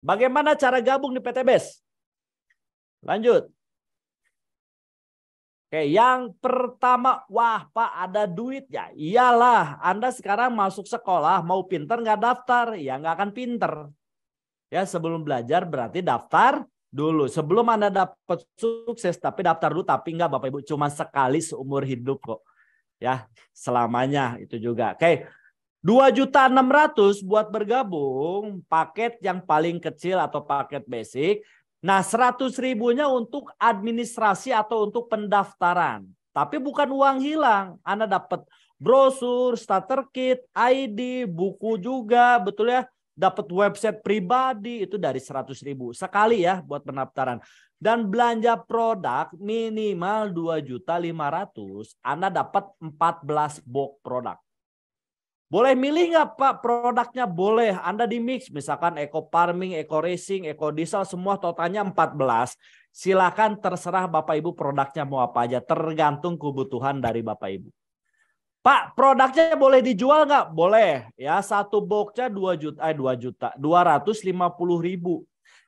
Bagaimana cara gabung di PTBS? Lanjut. Oke, yang pertama, wah Pak ada duit ya. Iyalah, Anda sekarang masuk sekolah mau pinter nggak daftar? Ya nggak akan pinter. Ya sebelum belajar berarti daftar dulu. Sebelum Anda dapat sukses, tapi daftar dulu. Tapi nggak Bapak Ibu, cuma sekali seumur hidup kok. Ya selamanya itu juga. Oke, 2.600.000 buat bergabung paket yang paling kecil atau paket basic. Nah 100.000-nya untuk administrasi atau untuk pendaftaran. Tapi bukan uang hilang. Anda dapat brosur, starter kit, ID, buku juga, betul ya. Dapat website pribadi itu dari 100.000 sekali ya buat pendaftaran. Dan belanja produk minimal 2.500.000, Anda dapat 14 box produk. Boleh milih nggak Pak produknya? Boleh. Anda di mix. Misalkan eco farming, eco racing, eco diesel semua totalnya 14. Silakan terserah Bapak Ibu produknya mau apa aja. Tergantung kebutuhan dari Bapak Ibu. Pak produknya boleh dijual nggak? Boleh. Ya satu boxnya 2.250.000.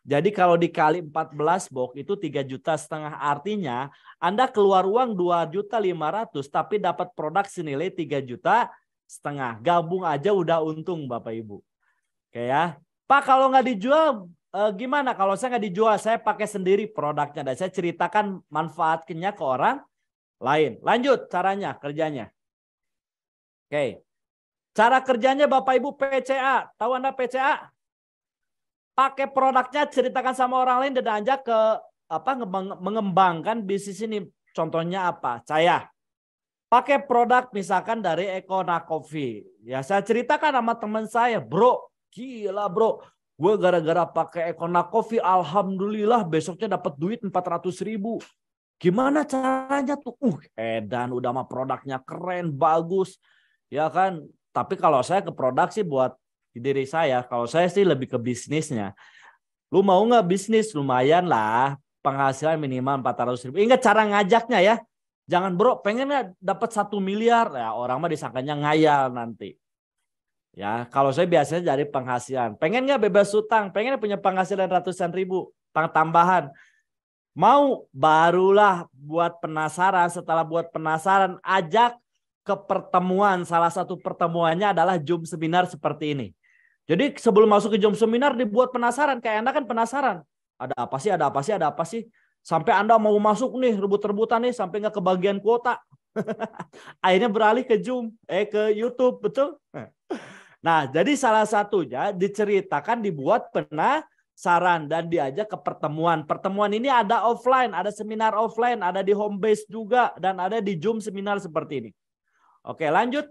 Jadi kalau dikali 14 box itu 3,5 juta. Artinya Anda keluar uang 2.500.000 tapi dapat produk senilai 3,5 juta. Gabung aja udah untung Bapak Ibu. Oke ya. Pak kalau nggak dijual gimana? Kalau saya nggak dijual saya pakai sendiri produknya dan saya ceritakan manfaatnya ke orang lain. Lanjut caranya kerjanya. Oke. Cara kerjanya Bapak Ibu PCA. Tahu Anda PCA? Pakai produknya ceritakan sama orang lain dan ajak ke mengembangkan bisnis ini. Contohnya apa? Saya pakai produk misalkan dari Econa Coffee. Ya saya ceritakan sama teman saya, bro, gila bro. Gue gara-gara pakai Econa Coffee, alhamdulillah besoknya dapat duit 400.000. Gimana caranya tuh? Edan udah mah produknya keren, bagus. Ya kan? Tapi kalau saya ke produk sih buat diri saya. Kalau saya sih lebih ke bisnisnya. Lu mau nggak bisnis? Lumayan lah. Penghasilan minimal 400.000. Ingat cara ngajaknya ya. Jangan bro, pengen nggak dapat 1 miliar? Ya orang mah disangkanya ngayal nanti. Ya kalau saya biasanya dari penghasilan. Pengen nggak bebas utang? Pengen punya penghasilan ratusan ribu tambahan? Mau barulah buat penasaran. Setelah buat penasaran, ajak ke pertemuan. Salah satu pertemuannya adalah Zoom seminar seperti ini. Jadi sebelum masuk ke Zoom seminar dibuat penasaran. Kayak Anda kan penasaran. Ada apa sih, ada apa sih, ada apa sih. Sampai Anda mau masuk nih, rebut-rebutan nih, sampai nggak kebagian kuota. Akhirnya beralih ke Zoom, ke YouTube, betul? Nah, jadi salah satunya diceritakan, dibuat penasaran dan diajak ke pertemuan. Pertemuan ini ada offline, ada seminar offline, ada di home base juga, dan ada di Zoom seminar seperti ini. Oke, lanjut.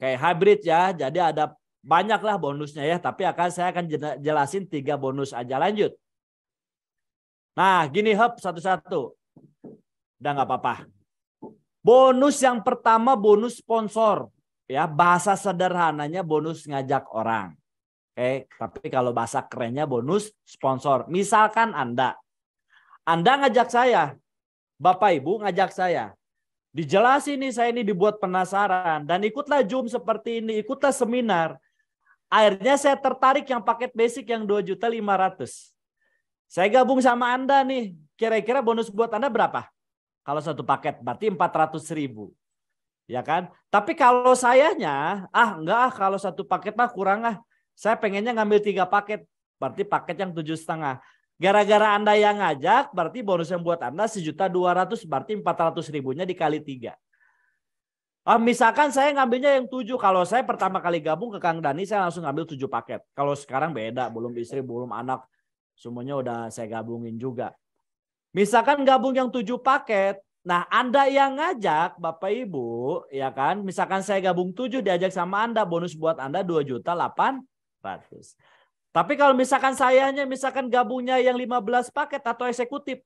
Kayak hybrid ya, jadi ada banyaklah bonusnya ya, tapi saya akan jelasin 3 bonus aja. Lanjut. Nah, gini hub satu-satu. Udah nggak apa-apa. Bonus yang pertama bonus sponsor. Ya, bahasa sederhananya bonus ngajak orang. Tapi kalau bahasa kerennya bonus sponsor. Misalkan Anda ngajak saya, Bapak Ibu ngajak saya. Dijelasin nih saya ini dibuat penasaran dan ikutlah Zoom seperti ini, ikutlah seminar. Akhirnya saya tertarik yang paket basic yang 2.500.000. Saya gabung sama Anda nih. Kira-kira bonus buat Anda berapa? Kalau satu paket berarti 400.000. Ya kan? Tapi kalau sayanya, enggak kalau satu paket mah kurang Saya pengennya ngambil 3 paket. Berarti paket yang 7,5. Gara-gara Anda yang ngajak, berarti bonus yang buat Anda 1.200.000, berarti 400.000-nya dikali 3. Misalkan saya ngambilnya yang 7. Kalau saya pertama kali gabung ke Kang Dani, saya langsung ngambil 7 paket. Kalau sekarang beda, belum istri, belum anak. Semuanya udah saya gabungin juga. Misalkan gabung yang 7 paket. Nah Anda yang ngajak Bapak Ibu, ya kan. Misalkan saya gabung 7 diajak sama Anda, bonus buat Anda 2.800.000. Tapi kalau misalkan sayanya misalkan gabungnya yang 15 paket atau eksekutif,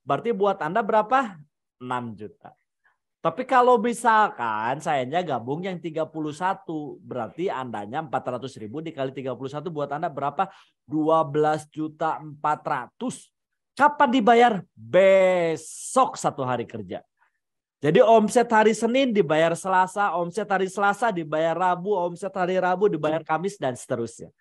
berarti buat Anda berapa? 6 juta. Tapi kalau misalkan sayanya gabung yang 31, berarti Andanya 400.000 dikali 31 buat Anda berapa? 12.400.000. Kapan dibayar? Besok 1 hari kerja. Jadi omset hari Senin dibayar Selasa, omset hari Selasa dibayar Rabu, omset hari Rabu dibayar Kamis dan seterusnya.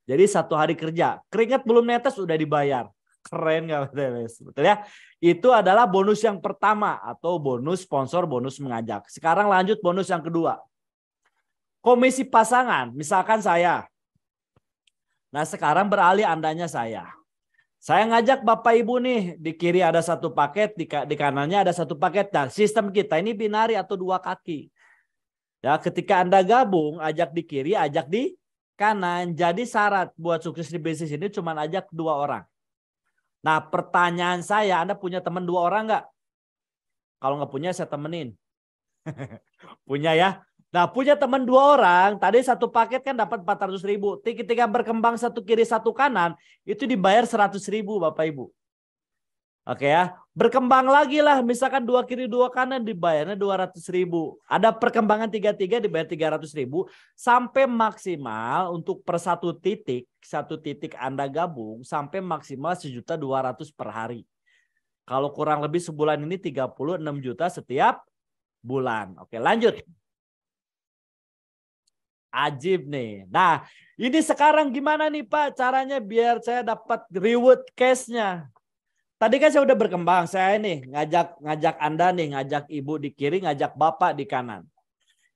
Jadi 1 hari kerja, keringat belum netes udah dibayar. Keren nggak? Betul ya? Itu adalah bonus yang pertama atau bonus sponsor, bonus mengajak. Sekarang lanjut bonus yang kedua. Komisi pasangan, misalkan saya. Nah sekarang beralih andanya saya. Saya ngajak Bapak Ibu nih, di kiri ada 1 paket, di kanannya ada 1 paket. Nah, sistem kita ini binari atau 2 kaki. Ya, ketika Anda gabung, ajak di kiri, ajak di kanan. Jadi syarat buat sukses di bisnis ini cuma ajak 2 orang. Nah, pertanyaan saya, Anda punya teman 2 orang nggak? Kalau nggak punya, saya temenin. Punya ya? Nah, punya teman 2 orang, tadi 1 paket kan dapat 400.000. Ketika berkembang 1 kiri 1 kanan, itu dibayar 100.000 Bapak Ibu. Oke ya, berkembang lagi lah, misalkan 2 kiri 2 kanan dibayarnya 200.000. Ada perkembangan 3 dibayar 300.000 sampai maksimal untuk per 1 titik Anda gabung sampai maksimal 1.200.000 per hari. Kalau kurang lebih sebulan ini 36 juta setiap bulan. Oke, lanjut. Ajib nih. Nah, ini sekarang gimana nih Pak caranya biar saya dapat reward cash-nya? Tadi kan saya udah berkembang. Saya nih ngajak Anda nih, ngajak Ibu di kiri, ngajak Bapak di kanan.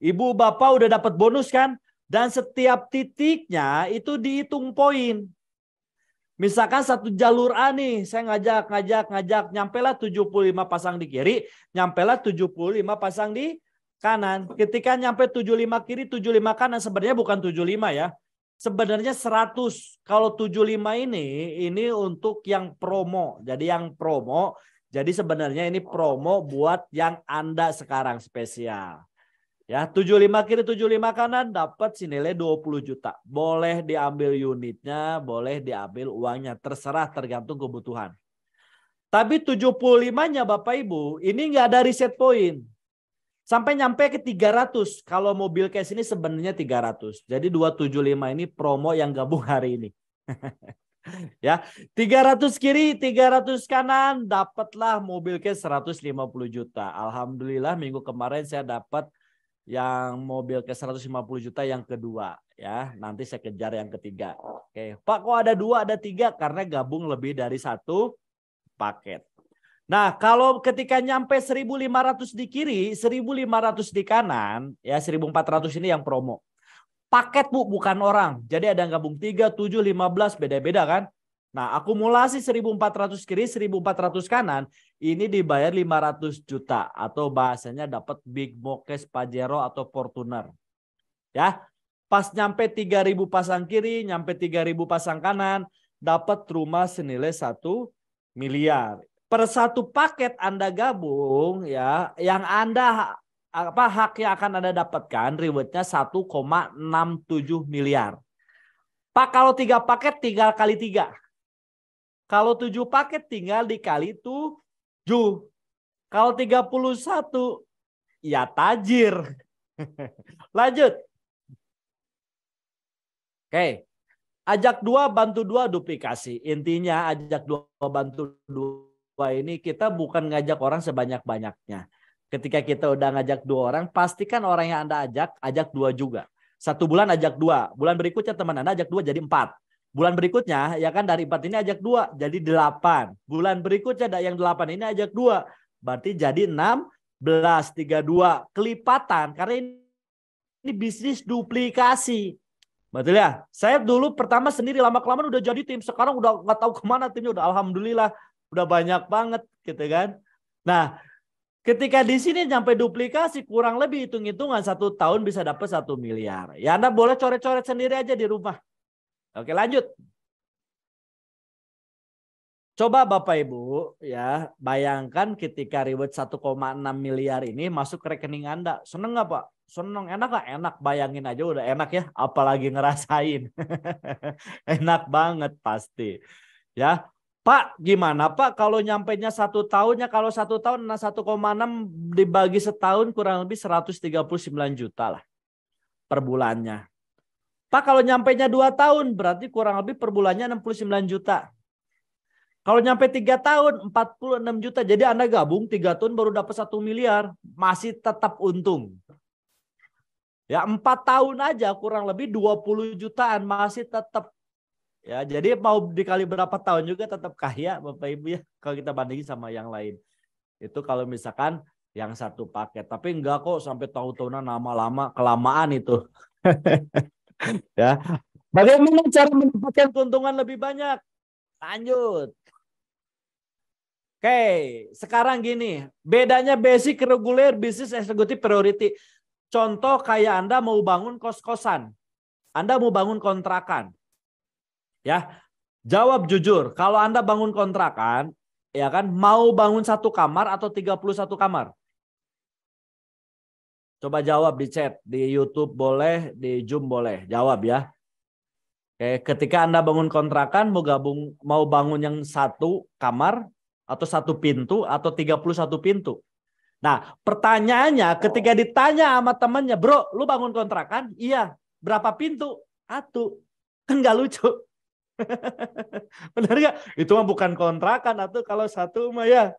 Ibu Bapak udah dapat bonus kan? Dan setiap titiknya itu dihitung poin. Misalkan 1 jalur A nih, saya ngajak, nyampelah 75 pasang di kiri, nyampelah 75 pasang di kanan. Ketika nyampe 75 kiri, 75 kanan, sebenarnya bukan 75 ya. Sebenarnya 100. Kalau 75 ini untuk yang promo. Jadi yang promo, jadi sebenarnya ini promo buat yang Anda sekarang spesial. Ya, 75 kiri 75 kanan dapat senilai 20 juta. Boleh diambil unitnya, boleh diambil uangnya, terserah tergantung kebutuhan. Tapi 75-nya Bapak Ibu, ini nggak ada reset point. Sampai nyampe ke 300. Kalau mobil cash ini sebenarnya 300. Jadi 275 ini promo yang gabung hari ini. Ya, 300 kiri, 300 kanan, dapatlah mobil cash 150 juta. Alhamdulillah minggu kemarin saya dapat yang mobil ke 150 juta yang kedua ya. Nanti saya kejar yang ketiga. Oke, Pak kok ada 2 ada 3 karena gabung lebih dari 1 paket. Nah, kalau ketika nyampe 1.500 di kiri, 1.500 di kanan, ya 1.400 ini yang promo. Paket Bu, bukan orang. Jadi ada yang gabung 3, 7, 15 beda-beda kan? Nah, akumulasi 1.400 kiri, 1.400 kanan, ini dibayar 500 juta atau bahasanya dapat Big Mokes Pajero atau Fortuner. Ya, pas nyampe 3.000 pasang kiri, nyampe 3.000 pasang kanan, dapat rumah senilai 1 miliar. Per 1 paket Anda gabung ya, yang Anda hak yang akan Anda dapatkan rewardnya 1,67 miliar. Pak kalau 3 paket tinggal kali 3. Kalau 7 paket tinggal dikali 7. Kalau 31 ya tajir. Lanjut. Oke. Ajak 2 bantu 2 duplikasi. Intinya ajak 2 bantu 2 ini kita bukan ngajak orang sebanyak-banyaknya. Ketika kita udah ngajak 2 orang, pastikan orang yang Anda ajak 2 juga. 1 bulan ajak 2. Bulan berikutnya teman Anda ajak 2 jadi 4. Bulan berikutnya ya kan dari 4 ini ajak 2 jadi 8. Bulan berikutnya yang 8 ini ajak 2. Berarti jadi 16, 32. Kelipatan karena ini bisnis duplikasi. Betul ya? Saya dulu pertama sendiri, lama-kelamaan udah jadi tim. Sekarang udah nggak tahu kemana timnya. Udah alhamdulillah udah banyak banget gitu kan. Nah ketika di sini sampai duplikasi kurang lebih hitung-hitungan 1 tahun bisa dapat 1 miliar. Ya Anda boleh coret-coret sendiri aja di rumah. Oke lanjut. Coba Bapak Ibu ya bayangkan ketika reward 1,6 miliar ini masuk ke rekening Anda. Seneng nggak Pak? Seneng, enak nggak? Enak, bayangin aja udah enak ya. Apalagi ngerasain. Enak banget pasti. Ya Pak gimana Pak kalau nyampainya 1 tahunnya, kalau 1 tahun 1,6 dibagi setahun kurang lebih 139 juta lah per bulannya. Pak kalau nyampainya 2 tahun berarti kurang lebih per bulannya 69 juta. Kalau nyampe 3 tahun 46 juta. Jadi Anda gabung 3 tahun baru dapat 1 miliar. Masih tetap untung. Ya 4 tahun aja kurang lebih 20 jutaan masih tetap Ya, jadi mau dikali berapa tahun juga tetap kaya Bapak Ibu ya kalau kita bandingin sama yang lain. Itu kalau misalkan yang satu paket. Tapi enggak kok sampai tahun-tahunan lama-lama kelamaan itu. Ya. Bagaimana cara mendapatkan keuntungan lebih banyak? Lanjut. Oke, sekarang gini, bedanya basic, reguler, bisnis, eksekutif, priority. Contoh kayak Anda mau bangun kos-kosan. Anda mau bangun kontrakan. Ya, jawab jujur. Kalau Anda bangun kontrakan, ya kan, mau bangun satu kamar atau 31 kamar? Coba jawab di chat, di YouTube boleh, di Zoom boleh. Jawab ya. Oke, ketika Anda bangun kontrakan, mau bangun yang satu kamar atau satu pintu atau 31 pintu. Nah, pertanyaannya ketika ditanya sama temannya, bro, lu bangun kontrakan? Iya. Berapa pintu? Satu. Kan nggak lucu. Benar nggak? Itu mah bukan kontrakan atau kalau satu mah ya.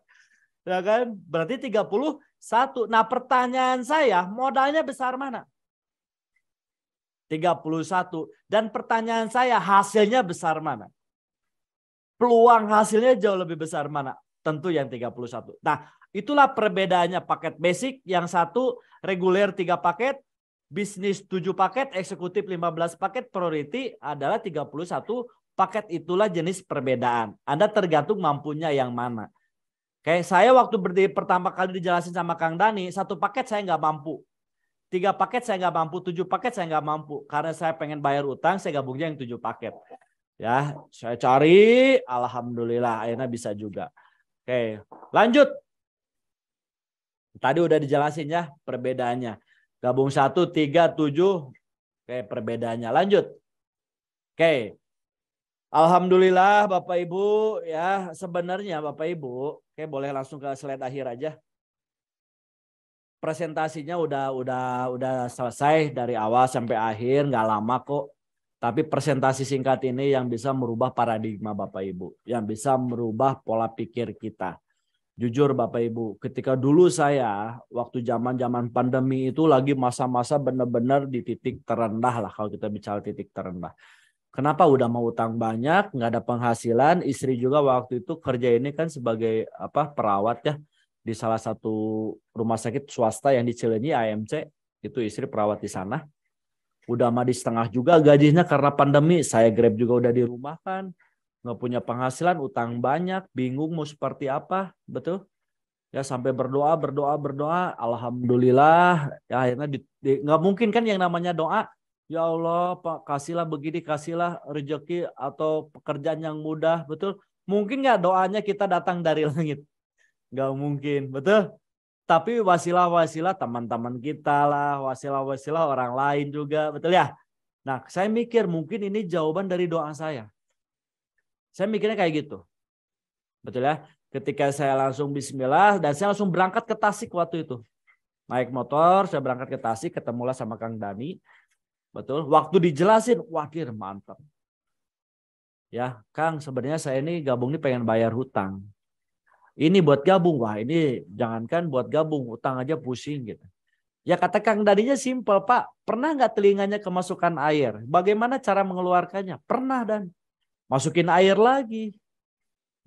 Ya kan? Berarti 31. Nah, pertanyaan saya, modalnya besar mana? 31. Dan pertanyaan saya, hasilnya besar mana? Peluang hasilnya jauh lebih besar mana? Tentu yang 31. Nah, itulah perbedaannya paket basic. Yang satu reguler 3 paket, bisnis 7 paket, eksekutif 15 paket, priority adalah 31 paket. Itulah jenis perbedaan. Anda tergantung mampunya yang mana. Oke, saya waktu pertama kali dijelasin sama Kang Dani, satu paket saya nggak mampu. 3 paket saya nggak mampu, 7 paket saya nggak mampu. Karena saya pengen bayar utang, saya gabungnya yang 7 paket. Ya, saya cari, alhamdulillah akhirnya bisa juga. Oke, lanjut. Tadi udah dijelasin ya perbedaannya. Gabung 1, 3, 7. Oke, perbedaannya. Lanjut. Oke. Alhamdulillah Bapak Ibu ya, sebenarnya Bapak Ibu, oke boleh langsung ke slide akhir aja. Presentasinya udah selesai dari awal sampai akhir, nggak lama kok. Tapi presentasi singkat ini yang bisa merubah paradigma Bapak Ibu, yang bisa merubah pola pikir kita. Jujur Bapak Ibu, ketika dulu saya waktu zaman-zaman pandemi itu lagi masa-masa benar-benar di titik terendah lah kalau kita bicara titik terendah. Kenapa udah mau utang banyak, nggak ada penghasilan, istri juga waktu itu kerja ini kan sebagai perawat ya di salah satu rumah sakit swasta yang di Cileunyi AMC, itu istri perawat di sana. Udah mah di setengah juga gajinya karena pandemi. Saya Grab juga udah di rumah kan. Nggak punya penghasilan, utang banyak, bingung mau seperti apa. Betul? Ya sampai berdoa. Alhamdulillah. Ya akhirnya nggak mungkin kan yang namanya doa. Ya Allah Pak kasihlah begini, kasihlah rezeki atau pekerjaan yang mudah. Betul? Mungkin nggak doanya kita datang dari langit? Nggak mungkin. Betul? Tapi wasilah-wasilah teman-teman kita lah, wasilah-wasilah orang lain juga, betul ya? Nah, saya mikir mungkin ini jawaban dari doa saya. Saya mikirnya kayak gitu. Betul ya? Ketika saya langsung bismillah dan saya langsung berangkat ke Tasik waktu itu. Naik motor, saya berangkat ke Tasik, ketemulah sama Kang Dani. Betul. Waktu dijelasin, wadir mantap. Ya, Kang, sebenarnya saya ini gabung ini pengen bayar hutang. Ini buat gabung, wah ini jangankan buat gabung, utang aja pusing gitu. Ya kata Kang Dadinya simpel Pak, pernah nggak telinganya kemasukan air? Bagaimana cara mengeluarkannya? Pernah dan masukin air lagi.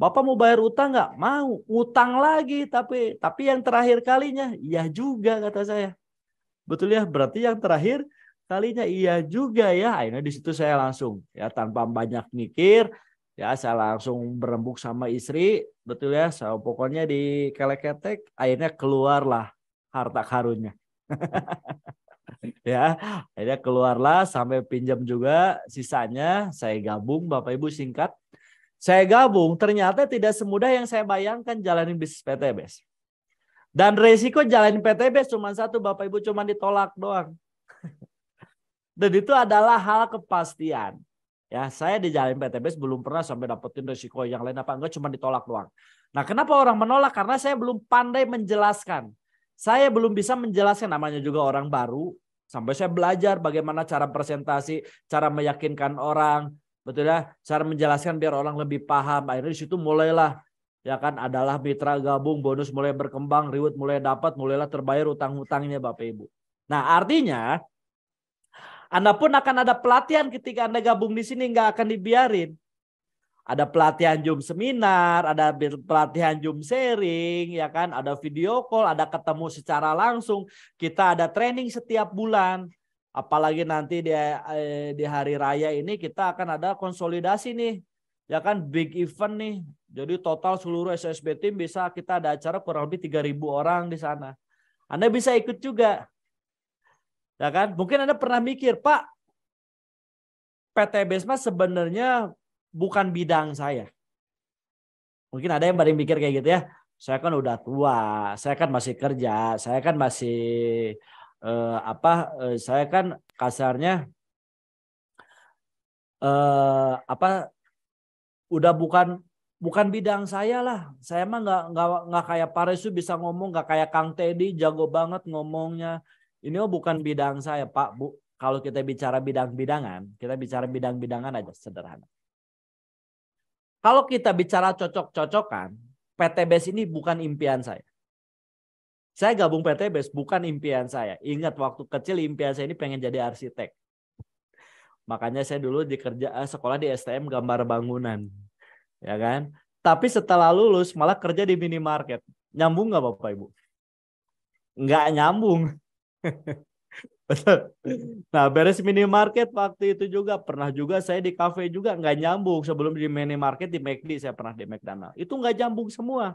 Bapak mau bayar utang nggak? Mau, utang lagi tapi yang terakhir kalinya, iya juga kata saya. Betul ya, berarti yang terakhir kalinya iya juga ya. Akhirnya di situ saya langsung ya tanpa banyak mikir. Ya saya langsung berembuk sama istri, betul ya. So, pokoknya di kelek-ketek, akhirnya keluarlah harta karunnya. Ya, akhirnya keluarlah sampai pinjam juga sisanya. Saya gabung, Bapak Ibu singkat. Saya gabung, ternyata tidak semudah yang saya bayangkan jalanin bisnis PTBS. Dan resiko jalanin PTBS cuma satu, Bapak Ibu, cuma ditolak doang. Dan itu adalah hal kepastian. Ya, saya di jalan PTBS belum pernah sampai dapetin resiko yang lain apa enggak, cuma ditolak doang. Nah, kenapa orang menolak? Karena saya belum pandai menjelaskan. Saya belum bisa menjelaskan, namanya juga orang baru. Sampai saya belajar bagaimana cara presentasi, cara meyakinkan orang, betul ya, cara menjelaskan biar orang lebih paham. Akhirnya di situ mulailah ya kan adalah mitra gabung, bonus mulai berkembang, reward mulai dapat, mulailah terbayar utang-utangnya Bapak Ibu. Nah, artinya Anda pun akan ada pelatihan ketika Anda gabung di sini, nggak akan dibiarin. Ada pelatihan Zoom seminar, ada pelatihan Zoom sharing, ya kan? Ada video call, ada ketemu secara langsung. Kita ada training setiap bulan. Apalagi nanti di hari raya ini kita akan ada konsolidasi nih. Ya kan, big event nih. Jadi total seluruh SSB Team bisa kita ada acara kurang lebih 3.000 orang di sana. Anda bisa ikut juga. Ya kan? Mungkin Anda pernah mikir, Pak, PT Besma sebenarnya bukan bidang saya. Mungkin ada yang paling mikir kayak gitu ya. Saya kan udah tua, saya kan masih kerja, saya kan masih saya kan kasarnya udah bukan bidang saya lah. Saya mah nggak kayak Paresu bisa ngomong, nggak kayak Kang Teddy jago banget ngomongnya. Ini bukan bidang saya, Pak, Bu. Kalau kita bicara bidang-bidangan, kita bicara bidang-bidangan aja sederhana. Kalau kita bicara cocok-cocokan, PTBS ini bukan impian saya. Saya gabung PTBS bukan impian saya. Ingat waktu kecil impian saya ini pengen jadi arsitek. Makanya saya dulu sekolah di STM gambar bangunan. Ya kan? Tapi setelah lulus malah kerja di minimarket. Nyambung nggak Bapak Ibu? Nggak nyambung. Betul. Nah, beres minimarket waktu itu juga pernah juga saya di kafe juga nggak nyambung. Sebelum di minimarket di McD saya pernah di McDonald. Itu nggak nyambung semua.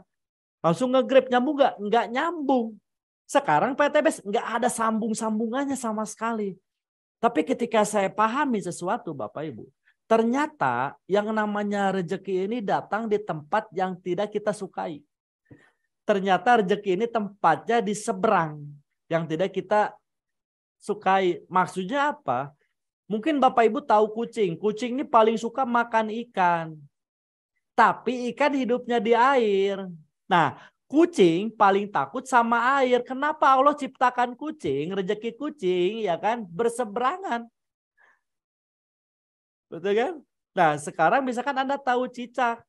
Langsung nge-grab nyambung nggak? Nggak nyambung. Sekarang PTBS nggak ada sambung-sambungannya sama sekali. Tapi ketika saya pahami sesuatu Bapak Ibu, ternyata yang namanya rezeki ini datang di tempat yang tidak kita sukai. Ternyata rezeki ini tempatnya di seberang yang tidak kita sukai. Maksudnya apa? Mungkin Bapak Ibu tahu kucing. Kucing ini paling suka makan ikan. Tapi ikan hidupnya di air. Nah, kucing paling takut sama air. Kenapa Allah ciptakan kucing, rezeki kucing ya kan berseberangan. Betul kan? Nah, sekarang misalkan Anda tahu cicak.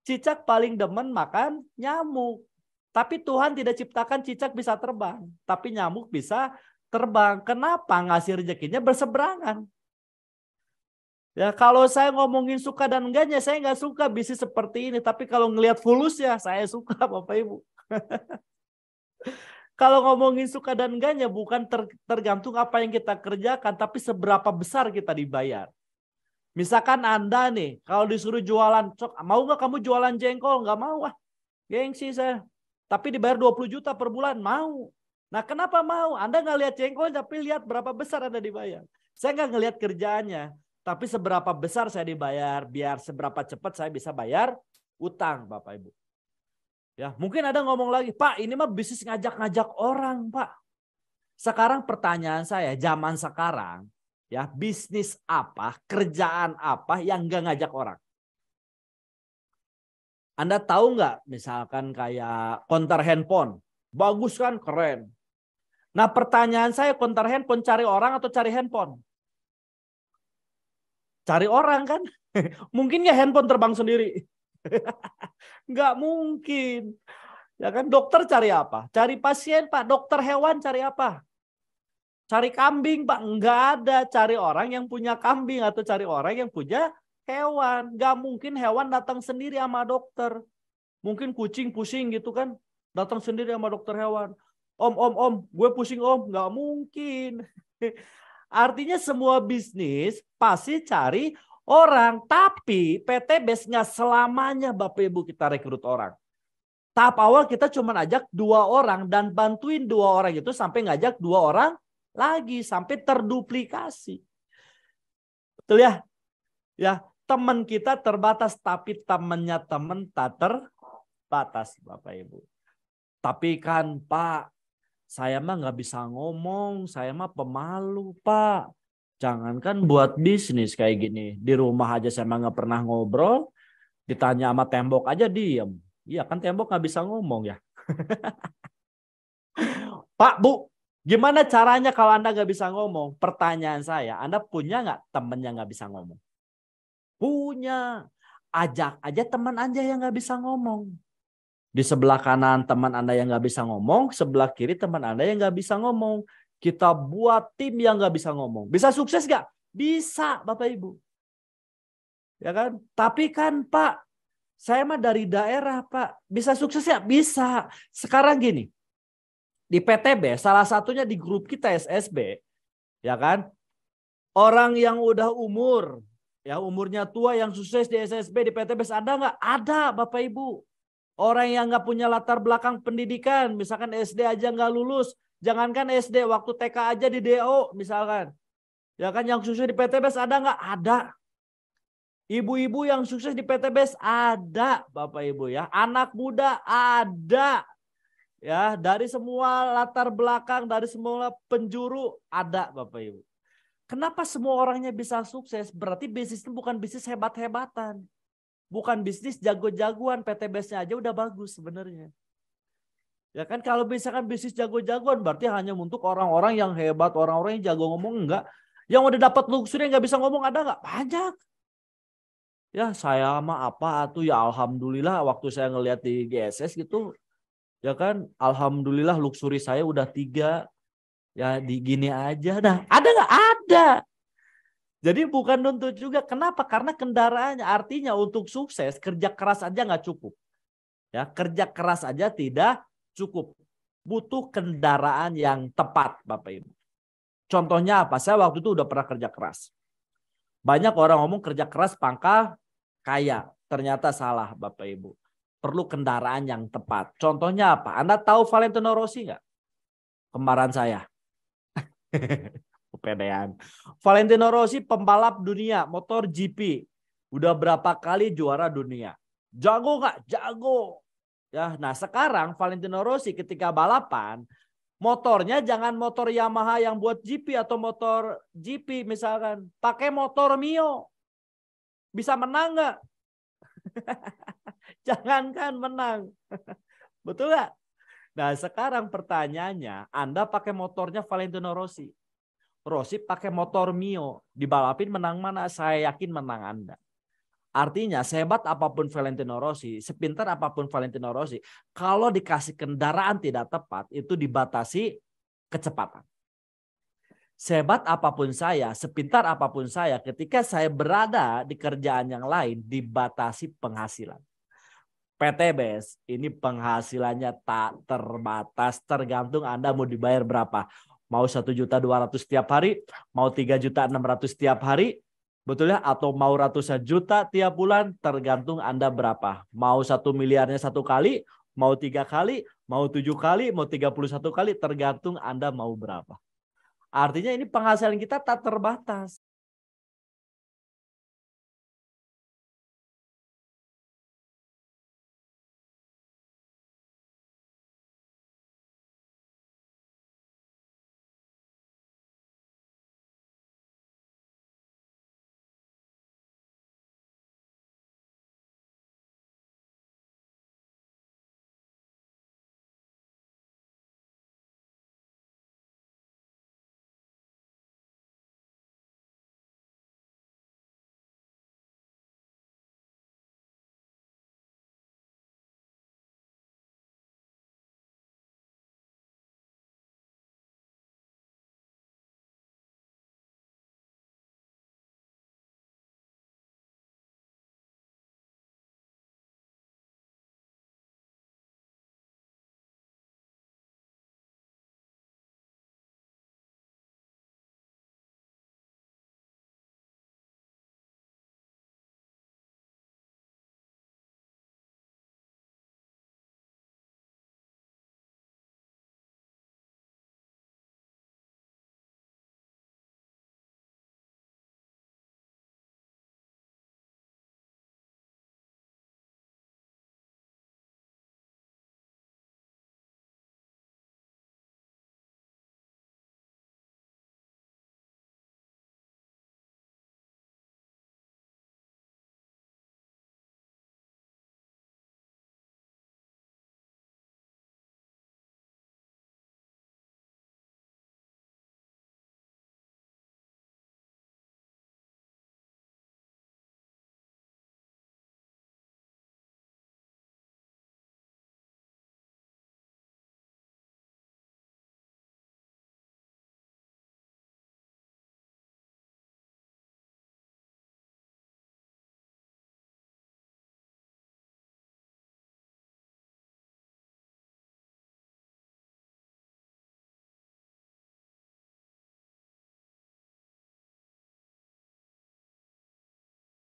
Cicak paling demen makan nyamuk. Tapi Tuhan tidak ciptakan cicak bisa terbang. Tapi nyamuk bisa terbang. Kenapa? Ngasih rezekinya berseberangan. Ya, kalau saya ngomongin suka dan enggaknya, saya nggak suka bisnis seperti ini. Tapi kalau ngelihat fulus ya, saya suka Bapak Ibu. Kalau ngomongin suka dan enggaknya, bukan tergantung apa yang kita kerjakan, tapi seberapa besar kita dibayar. Misalkan Anda nih, kalau disuruh jualan, mau nggak kamu jualan jengkol? Nggak mau, gengsi saya. Tapi dibayar 20 juta per bulan, mau. Nah, kenapa mau? Anda nggak lihat jengkol, tapi lihat berapa besar Anda dibayar. Saya nggak ngelihat kerjaannya. Tapi seberapa besar saya dibayar, biar seberapa cepat saya bisa bayar utang, Bapak Ibu. Ya, mungkin ada ngomong lagi, Pak, ini mah bisnis ngajak-ngajak orang, Pak. Sekarang pertanyaan saya, zaman sekarang, ya, bisnis apa, kerjaan apa yang nggak ngajak orang? Anda tahu nggak, misalkan kayak konter handphone, bagus kan, keren. Nah, pertanyaan saya, konter handphone cari orang atau cari handphone? Cari orang kan? Mungkin nggak handphone terbang sendiri? Nggak mungkin. Ya kan, dokter cari apa? Cari pasien, Pak. Dokter hewan cari apa? Cari kambing, Pak. Nggak ada. Cari orang yang punya kambing atau cari orang yang punya hewan. Nggak mungkin hewan datang sendiri sama dokter. Mungkin kucing pusing gitu kan. Datang sendiri sama dokter hewan. Om, gue pusing om. Nggak mungkin. Artinya semua bisnis pasti cari orang. Tapi PTBS nggak selamanya Bapak Ibu kita rekrut orang. Tahap awal kita cuma ajak 2 orang dan bantuin 2 orang itu sampai ngajak 2 orang lagi. Sampai terduplikasi. Betul ya? Ya, teman kita terbatas tapi temannya teman tak terbatas Bapak Ibu. Tapi kan Pak, saya mah nggak bisa ngomong, saya mah pemalu Pak. Jangankan buat bisnis kayak gini, di rumah aja saya mah nggak pernah ngobrol, ditanya sama tembok aja diem. Iya kan tembok nggak bisa ngomong ya. Pak, Bu, gimana caranya kalau Anda nggak bisa ngomong? Pertanyaan saya, Anda punya nggak temen yang nggak bisa ngomong? Punya. Ajak aja teman Anda yang nggak bisa ngomong. Di sebelah kanan teman Anda yang nggak bisa ngomong, sebelah kiri teman Anda yang nggak bisa ngomong. Kita buat tim yang nggak bisa ngomong. Bisa sukses nggak? Bisa, Bapak Ibu. Ya kan? Tapi kan Pak, saya mah dari daerah Pak. Bisa sukses ya? Bisa. Sekarang gini, di PTB, salah satunya di grup kita SSB, ya kan? Orang yang udah umur, ya umurnya tua yang sukses di SSB, di PTB ada nggak? Ada Bapak Ibu. Orang yang nggak punya latar belakang pendidikan, misalkan SD aja nggak lulus, jangankan SD, waktu TK aja di DO misalkan. Ya kan yang sukses di PTB ada nggak? Ada. Ibu-ibu yang sukses di PTB ada, Bapak Ibu ya. Anak muda ada. Ya, dari semua latar belakang, dari semua penjuru ada, Bapak Ibu. Kenapa semua orangnya bisa sukses? Berarti bisnis itu bukan bisnis hebat-hebatan. Bukan bisnis jago-jagoan, PTBS-nya aja udah bagus sebenarnya. Ya kan kalau misalkan bisnis jago-jagoan berarti hanya untuk orang-orang yang hebat, orang-orang yang jago ngomong, enggak. Yang udah dapat luxury nggak bisa ngomong ada nggak? Banyak. Ya saya mah apa tuh ya alhamdulillah waktu saya ngelihat di GSS gitu. Ya kan alhamdulillah luxury saya udah 3. Ya di gini aja. Nah ada nggak? Ada. Jadi bukan nuntut juga. Kenapa? Karena kendaraannya artinya untuk sukses kerja keras aja nggak cukup. Ya, kerja keras aja tidak cukup. Butuh kendaraan yang tepat, Bapak Ibu. Contohnya apa? Saya waktu itu udah pernah kerja keras. Banyak orang ngomong kerja keras pangkal kaya. Ternyata salah, Bapak Ibu. Perlu kendaraan yang tepat. Contohnya apa? Anda tahu Valentino Rossi nggak? Kembaran saya. Kepedean. Valentino Rossi pembalap dunia motor GP. Udah berapa kali juara dunia. Jago nggak? Jago. Ya, nah sekarang Valentino Rossi ketika balapan, motornya jangan motor Yamaha yang buat GP atau motor GP misalkan. Pakai motor Mio. Bisa menang nggak? Jangankan menang. Betul nggak? Nah sekarang pertanyaannya, Anda pakai motornya Valentino Rossi. Rossi pakai motor Mio. Dibalapin menang mana? Saya yakin menang Anda. Artinya sehebat apapun Valentino Rossi, sepintar apapun Valentino Rossi, kalau dikasih kendaraan tidak tepat, itu dibatasi kecepatan. Sehebat apapun saya, sepintar apapun saya, ketika saya berada di kerjaan yang lain, dibatasi penghasilan. PTBS ini penghasilannya tak terbatas, tergantung Anda mau dibayar berapa. Mau 1.200.000 setiap hari, mau 3.600.000 setiap hari, betul ya? Atau mau ratusan juta tiap bulan, tergantung Anda berapa. Mau 1 miliarnya 1 kali, mau 3 kali, mau 7 kali, mau 31 kali, tergantung Anda mau berapa. Artinya ini penghasilan kita tak terbatas.